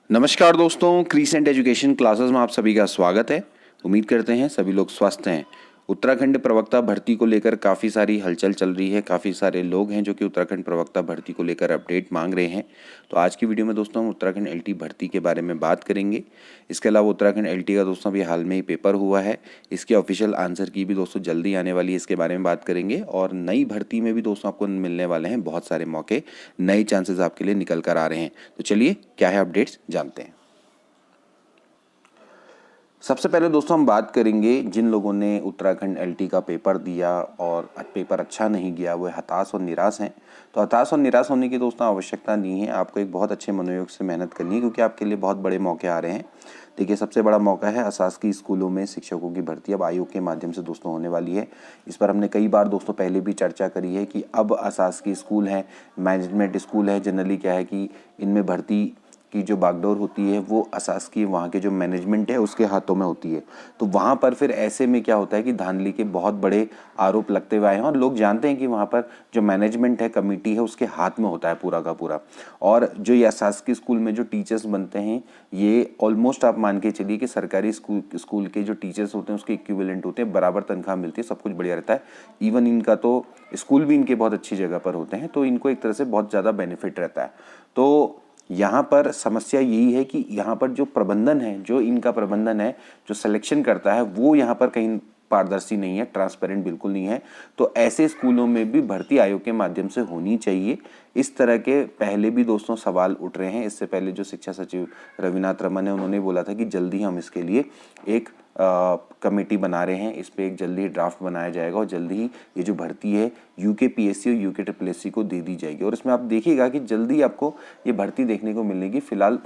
नमस्कार दोस्तों, crescent education classes में आप सभी का स्वागत है। उम्मीद करते हैं सभी लोग स्वस्थ हैं। उत्तराखंड प्रवक्ता भर्ती को लेकर काफ़ी सारी हलचल चल रही है। काफ़ी सारे लोग हैं जो कि उत्तराखंड प्रवक्ता भर्ती को लेकर अपडेट मांग रहे हैं। तो आज की वीडियो में दोस्तों हम उत्तराखंड एलटी भर्ती के बारे में बात करेंगे। इसके अलावा उत्तराखंड एलटी का दोस्तों अभी हाल में ही पेपर हुआ है, इसके ऑफिशियल आंसर की भी दोस्तों जल्दी आने वाली है, इसके बारे में बात करेंगे। और नई भर्ती में भी दोस्तों आपको मिलने वाले हैं बहुत सारे मौके, नए चांसेस आपके लिए निकल कर आ रहे हैं। तो चलिए क्या है अपडेट्स जानते हैं। सबसे पहले दोस्तों हम बात करेंगे जिन लोगों ने उत्तराखंड एलटी का पेपर दिया और पेपर अच्छा नहीं गया, वो हताश और निराश हैं। तो हताश और निराश होने की दोस्तों आवश्यकता नहीं है। आपको एक बहुत अच्छे मनोयोग से मेहनत करनी है, क्योंकि आपके लिए बहुत बड़े मौके आ रहे हैं। देखिए, सबसे बड़ा मौका है अशासकीय स्कूलों में शिक्षकों की भर्ती अब आयोग के माध्यम से दोस्तों होने वाली है। इस पर हमने कई बार दोस्तों पहले भी चर्चा करी है कि अब अशासकीय स्कूल हैं, मैनेजमेंट स्कूल है, जनरली क्या है कि इनमें भर्ती की जो बागडोर होती है वो अशासकीय वहाँ के जो मैनेजमेंट है उसके हाथों में होती है। तो वहाँ पर फिर ऐसे में क्या होता है कि धांधली के बहुत बड़े आरोप लगते हुए आए हैं, और लोग जानते हैं कि वहाँ पर जो मैनेजमेंट है, कमेटी है, उसके हाथ में होता है पूरा का पूरा। और जो ये अशासकीय स्कूल में जो टीचर्स बनते हैं, ये ऑलमोस्ट आप मान के चलिए कि सरकारी स्कूल के जो टीचर्स होते हैं उसके इक्विवेलेंट होते हैं, बराबर तनख्वाह मिलती है, सब कुछ बढ़िया रहता है। इवन इनका तो स्कूल भी इनके बहुत अच्छी जगह पर होते हैं, तो इनको एक तरह से बहुत ज़्यादा बेनिफिट रहता है। तो यहाँ पर समस्या यही है कि यहाँ पर जो प्रबंधन है, जो इनका प्रबंधन है, जो सिलेक्शन करता है, वो यहाँ पर कहीं पारदर्शी नहीं है, ट्रांसपेरेंट बिल्कुल नहीं है। तो ऐसे स्कूलों में भी भर्ती आयोग के माध्यम से होनी चाहिए। इस तरह के पहले भी दोस्तों सवाल उठ रहे हैं। इससे पहले जो शिक्षा सचिव रविनाथ रमन है, उन्होंने बोला था कि जल्दी हम इसके लिए एक कमेटी बना रहे हैं, इस पर एक जल्दी ड्राफ्ट बनाया जाएगा और जल्दी ही ये जो भर्ती है यूकेपीएससी और यूकेट्रिपलएससी को दे दी जाएगी। और इसमें आप देखिएगा कि जल्दी आपको ये भर्ती देखने को मिलेगी। फिलहाल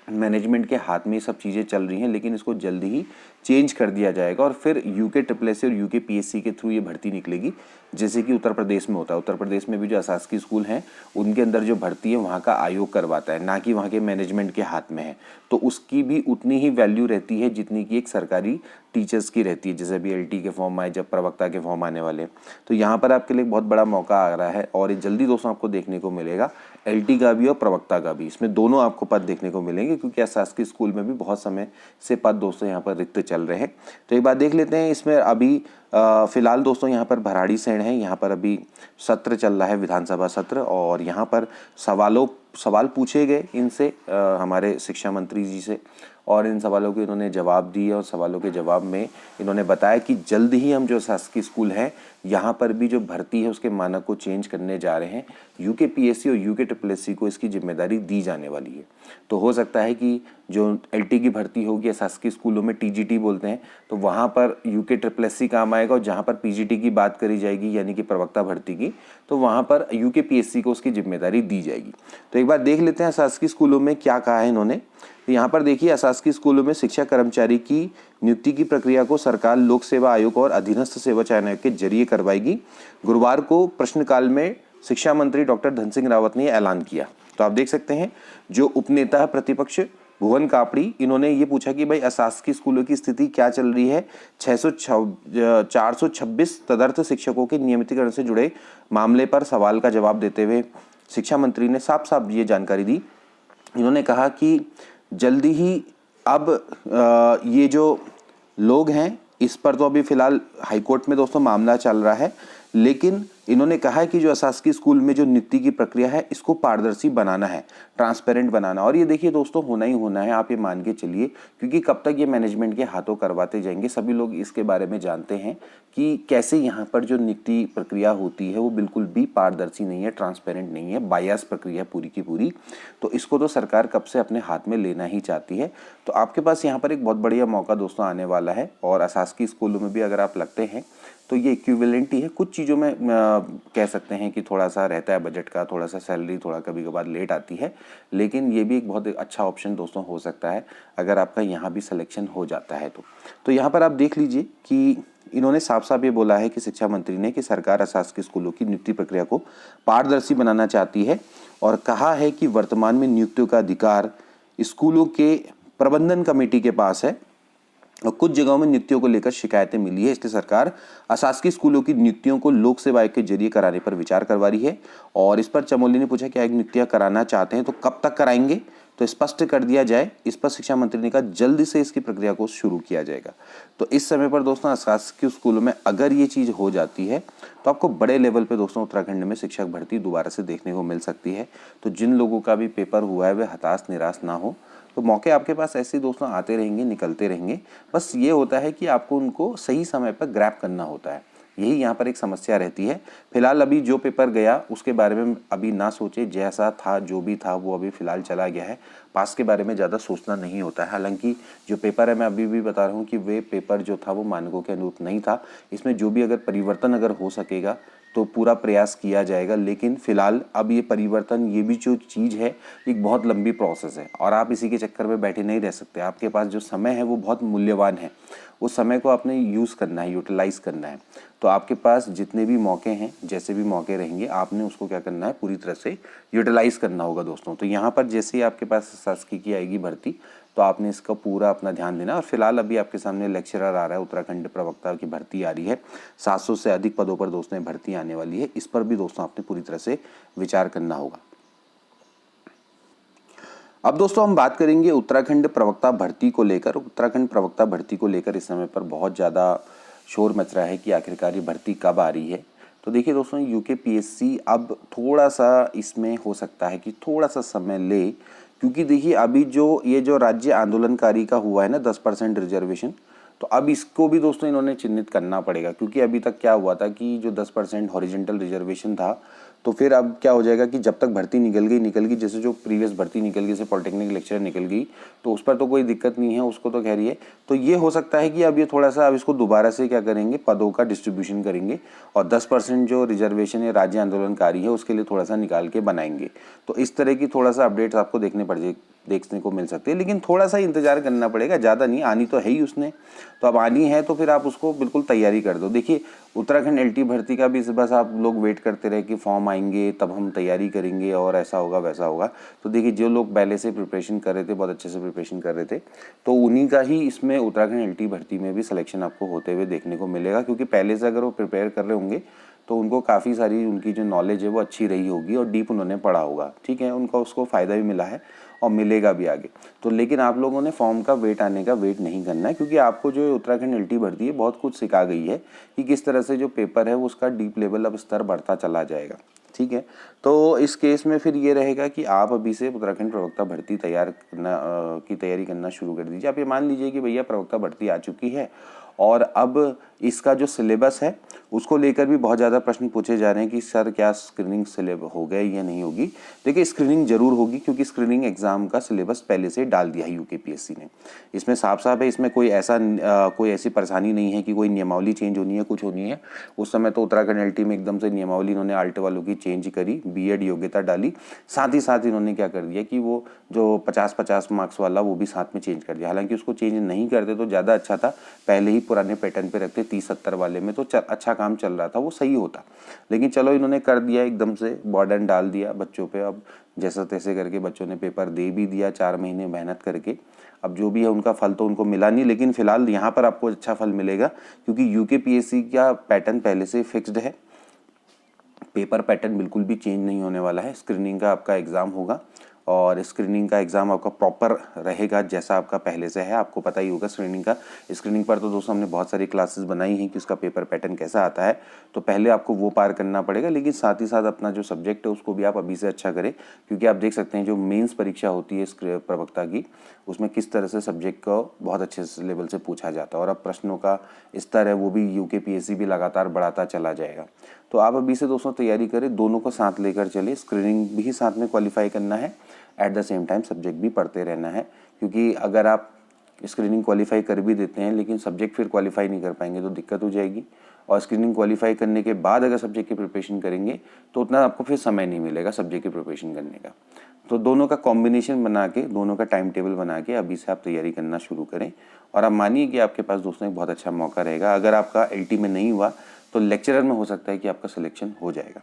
मैनेजमेंट के हाथ में ये सब चीज़ें चल रही हैं, लेकिन इसको जल्दी ही चेंज कर दिया जाएगा और फिर यूकेट्रिपलएससी और यूकेपीएससी के थ्रू ये भर्ती निकलेगी, जैसे कि उत्तर प्रदेश में होता है। उत्तर प्रदेश में भी जो अशासकीय स्कूल हैं उनके अंदर जो भर्ती है वहाँ का आयोग करवाता है, ना कि वहाँ के मैनेजमेंट के हाथ में है। तो उसकी भी उतनी ही वैल्यू रहती है जितनी कि एक सरकारी टीचर्स की रहती है। जैसे अभी एलटी के फॉर्म आए, जब प्रवक्ता के फॉर्म आने वाले, तो यहाँ पर आपके लिए बहुत बड़ा मौका आ रहा है और ये जल्दी दोस्तों आपको देखने को मिलेगा, एलटी का भी और प्रवक्ता का भी। इसमें दोनों आपको पद देखने को मिलेंगे, क्योंकि अशासकीय स्कूल में भी बहुत समय से पद दोस्तों यहाँ पर रिक्त चल रहे हैं। तो एक बात देख लेते हैं इसमें। अभी फिलहाल दोस्तों यहाँ पर भराड़ीसैंण है, यहाँ पर अभी सत्र चल रहा है, विधानसभा सत्र, और यहाँ पर सवाल पूछे गए इनसे, हमारे शिक्षा मंत्री जी से, और इन सवालों के इन्होंने जवाब दिए। और सवालों के जवाब में इन्होंने बताया कि जल्द ही हम जो शासकीय स्कूल हैं यहाँ पर भी जो भर्ती है उसके मानक को चेंज करने जा रहे हैं। यूकेपीएससी और यूकेट्रिपलएससी को इसकी जिम्मेदारी दी जाने वाली है। तो हो सकता है कि जो एलटी की भर्ती होगी शासकीय स्कूलों में, टीजीटी बोलते हैं, तो वहाँ पर यूकेट्रिपलएससी काम आएगा, और जहाँ पर पीजीटी की बात करी जाएगी यानी कि प्रवक्ता भर्ती की, तो वहाँ पर यूकेपीएससी को उसकी जिम्मेदारी दी जाएगी। तो एक बार देख लेते हैं शासकीय स्कूलों में क्या कहा है इन्होंने। तो यहाँ पर देखिए, अशासकीय स्कूलों में शिक्षा कर्मचारी की नियुक्ति की प्रक्रिया को सरकार लोक सेवा आयोग और अधीनस्थ सेवा चयन आयोग के जरिए करवाएगी। गुरुवार को प्रश्नकाल में शिक्षा मंत्री डॉक्टर धन सिंह रावत ने ऐलान किया। तो आप देख सकते हैं, जो उपनेता है प्रतिपक्ष भुवन कापड़ी, इन्होंने ये पूछा कि भाई अशासकीय स्कूलों की स्थिति क्या चल रही है। 426 तदर्थ शिक्षकों के नियमितीकरण से जुड़े मामले पर सवाल का जवाब देते हुए शिक्षा मंत्री ने साफ साफ ये जानकारी दी। इन्होंने कहा कि जल्दी ही अब ये जो लोग हैं इस पर तो अभी फिलहाल हाईकोर्ट में दोस्तों मामला चल रहा है, लेकिन इन्होंने कहा है कि जो अशासकीय स्कूल में जो नियुक्ति की प्रक्रिया है इसको पारदर्शी बनाना है, ट्रांसपेरेंट बनाना। और ये देखिए दोस्तों, होना ही होना है, आप ये मान के चलिए, क्योंकि कब तक ये मैनेजमेंट के हाथों करवाते जाएंगे। सभी लोग इसके बारे में जानते हैं कि कैसे यहाँ पर जो नियुक्ति प्रक्रिया होती है वो बिल्कुल भी पारदर्शी नहीं है, ट्रांसपेरेंट नहीं है, बायस प्रक्रिया पूरी की पूरी। तो इसको तो सरकार कब से अपने हाथ में लेना ही चाहती है। तो आपके पास यहाँ पर एक बहुत बढ़िया मौका दोस्तों आने वाला है, और अशासकीय स्कूलों में भी अगर आप लगते हैं तो ये इक्विवेलेंट ही है। कुछ चीज़ों में कह सकते हैं कि थोड़ा सा रहता है बजट का, थोड़ा सा सैलरी थोड़ा कभी कभार लेट आती है, लेकिन ये भी एक बहुत अच्छा ऑप्शन दोस्तों हो सकता है अगर आपका यहाँ भी सिलेक्शन हो जाता है। तो यहाँ पर आप देख लीजिए कि इन्होंने साफ साफ ये बोला है कि शिक्षा मंत्री ने कि सरकार अशासकीय स्कूलों की नियुक्ति प्रक्रिया को पारदर्शी बनाना चाहती है, और कहा है कि वर्तमान में नियुक्तियों का अधिकार स्कूलों के प्रबंधन कमेटी के पास है, और कुछ जगहों में नियुक्तियों को लेकर शिकायतें मिली है, इसलिए सरकार अशासकीय स्कूलों की नियुक्तियों को लोक सेवा आयोग के जरिए कराने पर विचार करवा रही है। और इस पर चमोली ने पूछा कि आयोग नियुक्तियां कराना चाहते हैं तो कब तक कराएंगे, तो स्पष्ट कर दिया जाए। इस पर शिक्षा मंत्री ने कहा जल्दी से इसकी प्रक्रिया को शुरू किया जाएगा। तो इस समय पर दोस्तों अशासकीय स्कूलों में अगर ये चीज़ हो जाती है तो आपको बड़े लेवल पे दोस्तों उत्तराखंड में शिक्षक भर्ती दोबारा से देखने को मिल सकती है। तो जिन लोगों का भी पेपर हुआ है वे हताश निराश ना हो, तो मौके आपके पास ऐसे ही दोस्तों आते रहेंगे, निकलते रहेंगे। बस ये होता है कि आपको उनको सही समय पर ग्रैब करना होता है, यही यहाँ पर एक समस्या रहती है। फिलहाल अभी जो पेपर गया उसके बारे में अभी ना सोचे, जैसा था जो भी था वो अभी फिलहाल चला गया है। पास के बारे में ज़्यादा सोचना नहीं होता है। हालांकि जो पेपर है मैं अभी भी बता रहा हूँ कि वे पेपर जो था वो मानकों के अनुरूप नहीं था। इसमें जो भी अगर परिवर्तन अगर हो सकेगा तो पूरा प्रयास किया जाएगा, लेकिन फिलहाल अब ये परिवर्तन, ये भी जो चीज़ है एक बहुत लंबी प्रोसेस है और आप इसी के चक्कर में बैठे नहीं रह सकते। आपके पास जो समय है वो बहुत मूल्यवान है, उस समय को आपने यूज़ करना है, यूटिलाइज़ करना है। तो आपके पास जितने भी मौके हैं, जैसे भी मौके रहेंगे, आपने उसको क्या करना है, पूरी तरह से यूटिलाइज़ करना होगा दोस्तों। तो यहाँ पर जैसे ही आपके पास शासकीय की आएगी भर्ती, तो आपने इसका पूरा अपना ध्यान देना। और फिलहाल अभी आपके सामने लेक्चरर आ रहा है, उत्तराखंड प्रवक्ता की भर्ती आ रही है, 700 से अधिक पदों पर दोस्तों भर्ती आने वाली है। इस पर भी दोस्तों आपने पूरी तरह से विचार करना होगा। अब दोस्तों हम बात करेंगे उत्तराखंड प्रवक्ता भर्ती को लेकर। उत्तराखंड प्रवक्ता भर्ती को लेकर इस समय पर बहुत ज़्यादा शोर मच रहा है कि आखिरकार ये भर्ती कब आ रही है। तो देखिए दोस्तों, यूकेपीएससी अब थोड़ा सा इसमें हो सकता है कि थोड़ा सा समय ले, क्योंकि देखिए अभी जो ये जो राज्य आंदोलनकारी का हुआ है ना 10% रिजर्वेशन, तो अब इसको भी दोस्तों इन्होंने चिन्हित करना पड़ेगा। क्योंकि अभी तक क्या हुआ था कि जो 10% हॉरिजेंटल रिजर्वेशन था, तो फिर अब क्या हो जाएगा कि जब तक भर्ती निकल गई, जैसे जो प्रीवियस भर्ती निकल गई, जैसे पॉलिटेक्निक लेक्चर निकल गई, तो उस पर तो कोई दिक्कत नहीं है, उसको तो कह रही है। तो ये हो सकता है कि अब ये थोड़ा सा अब इसको दोबारा से क्या करेंगे, पदों का डिस्ट्रीब्यूशन करेंगे और 10% जो रिजर्वेशन है राज्य आंदोलनकारी है उसके लिए थोड़ा सा निकाल के बनाएंगे। तो इस तरह की थोड़ा सा अपडेट्स आपको देखने को मिल सकती है, लेकिन थोड़ा सा इंतजार करना पड़ेगा, ज़्यादा नहीं। आनी तो है ही उसने, तो अब आनी है तो फिर आप उसको बिल्कुल तैयारी कर दो। देखिए उत्तराखंड एलटी भर्ती का भी बस आप लोग वेट करते रहे कि फॉर्म आएंगे तब हम तैयारी करेंगे और ऐसा होगा वैसा होगा। तो देखिए जो लोग पहले से प्रिपरेशन कर रहे थे, बहुत अच्छे से प्रिपरेशन कर रहे थे, तो उन्हीं का ही इसमें उत्तराखंड एलटी भर्ती में भी सिलेक्शन आपको होते हुए देखने को मिलेगा। क्योंकि पहले से अगर वो प्रिपेयर कर रहे होंगे तो उनको काफ़ी सारी उनकी जो नॉलेज है वो अच्छी रही होगी और डीप उन्होंने पढ़ा होगा, ठीक है, उनका उसको फ़ायदा भी मिला है और मिलेगा भी आगे। तो लेकिन आप लोगों ने फॉर्म का वेट आने का वेट नहीं करना है, क्योंकि आपको जो उत्तराखंड एलटी भर्ती है बहुत कुछ सिखा गई है कि किस तरह से जो पेपर है वो उसका डीप लेवल अब स्तर बढ़ता चला जाएगा, ठीक है। तो इस केस में फिर ये रहेगा कि आप अभी से उत्तराखंड प्रवक्ता भर्ती की तैयारी करना शुरू कर दीजिए। आप ये मान लीजिए कि भैया प्रवक्ता भर्ती आ चुकी है और अब इसका जो सिलेबस है उसको लेकर भी बहुत ज़्यादा प्रश्न पूछे जा रहे हैं कि सर क्या स्क्रीनिंग सिलेबस हो गया या नहीं होगी। देखिए स्क्रीनिंग जरूर होगी, क्योंकि स्क्रीनिंग एग्जाम का सिलेबस पहले से डाल दिया है यूकेपीएससी ने। इसमें साफ साफ है, इसमें कोई ऐसी परेशानी नहीं है कि कोई नियमावली चेंज होनी है, कुछ होनी है। उस समय तो उत्तराखंड एलटी में एकदम से नियमावली इन्होंने आल्ट वालों की चेंज करी, बीएड योग्यता डाली, साथ ही साथ इन्होंने क्या कर दिया कि वो जो 50-50 मार्क्स वाला वो भी साथ में चेंज कर दिया। हालांकि उसको चेंज नहीं करते तो ज़्यादा अच्छा था, पहले ही पुराने पैटर्न पे रखते 30-70 वाले में, तो अच्छा काम चल रहा था, वो सही होता। लेकिन चलो इन्होंने कर दिया, एकदम से बर्डन डाल दिया बच्चों पे। अब जैसा तैसे करके बच्चों ने पेपर दे भी दिया 4 महीने मेहनत करके। अब जो भी है उनका फल तो उनको मिला नहीं, लेकिन फिलहाल यहाँ पर आपको अच्छा फल मिलेगा, क्योंकि यूकेपीएससी का पैटर्न पहले से फिक्स्ड है। पेपर पैटर्न बिल्कुल भी चेंज नहीं होने वाला है। स्क्रीनिंग का आपका एग्ज़ाम होगा और स्क्रीनिंग का एग्ज़ाम आपका प्रॉपर रहेगा जैसा आपका पहले से है। आपको पता ही होगा स्क्रीनिंग पर तो दोस्तों हमने बहुत सारी क्लासेस बनाई हैं कि उसका पेपर पैटर्न कैसा आता है। तो पहले आपको वो पार करना पड़ेगा, लेकिन साथ ही साथ अपना जो सब्जेक्ट है उसको भी आप अभी से अच्छा करें, क्योंकि आप देख सकते हैं जो मेंस परीक्षा होती है प्रवक्ता की, उसमें किस तरह से सब्जेक्ट को बहुत अच्छे लेवल से पूछा जाता है और अब प्रश्नों का स्तर है वो भी यूकेपीएससी भी लगातार बढ़ाता चला जाएगा। तो आप अभी से दोस्तों तैयारी करें, दोनों को साथ लेकर चलिए। स्क्रीनिंग भी साथ में क्वालिफाई करना है, at the same time subject भी पढ़ते रहना है, क्योंकि अगर आप स्क्रीनिंग क्वालिफाई कर भी देते हैं लेकिन सब्जेक्ट फिर क्वालिफाई नहीं कर पाएंगे तो दिक्कत हो जाएगी। और स्क्रीनिंग क्वालिफाई करने के बाद अगर सब्जेक्ट की प्रिपरेशन करेंगे तो उतना आपको फिर समय नहीं मिलेगा सब्जेक्ट की प्रिपरेशन करने का। तो दोनों का कॉम्बिनेशन बना के, दोनों का टाइम टेबल बना के अभी से आप तैयारी करना शुरू करें। और आप मानिए कि आपके पास दोस्तों एक बहुत अच्छा मौका रहेगा। अगर आपका एलटी में नहीं हुआ तो लेक्चरर में हो सकता है कि आपका सिलेक्शन हो जाएगा।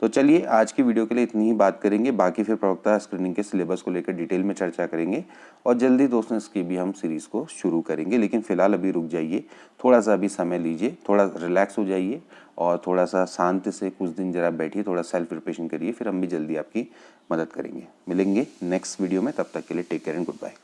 तो चलिए आज की वीडियो के लिए इतनी ही बात करेंगे, बाकी फिर प्रवक्ता स्क्रीनिंग के सिलेबस को लेकर डिटेल में चर्चा करेंगे और जल्दी दोस्तों इसकी भी हम सीरीज़ को शुरू करेंगे। लेकिन फ़िलहाल अभी रुक जाइए, थोड़ा सा अभी समय लीजिए, थोड़ा रिलैक्स हो जाइए और थोड़ा सा शांति से कुछ दिन ज़रा बैठिए, थोड़ा सेल्फ प्रिपरेशन करिए, फिर हम भी जल्दी आपकी मदद करेंगे। मिलेंगे नेक्स्ट वीडियो में, तब तक के लिए take care and good bye.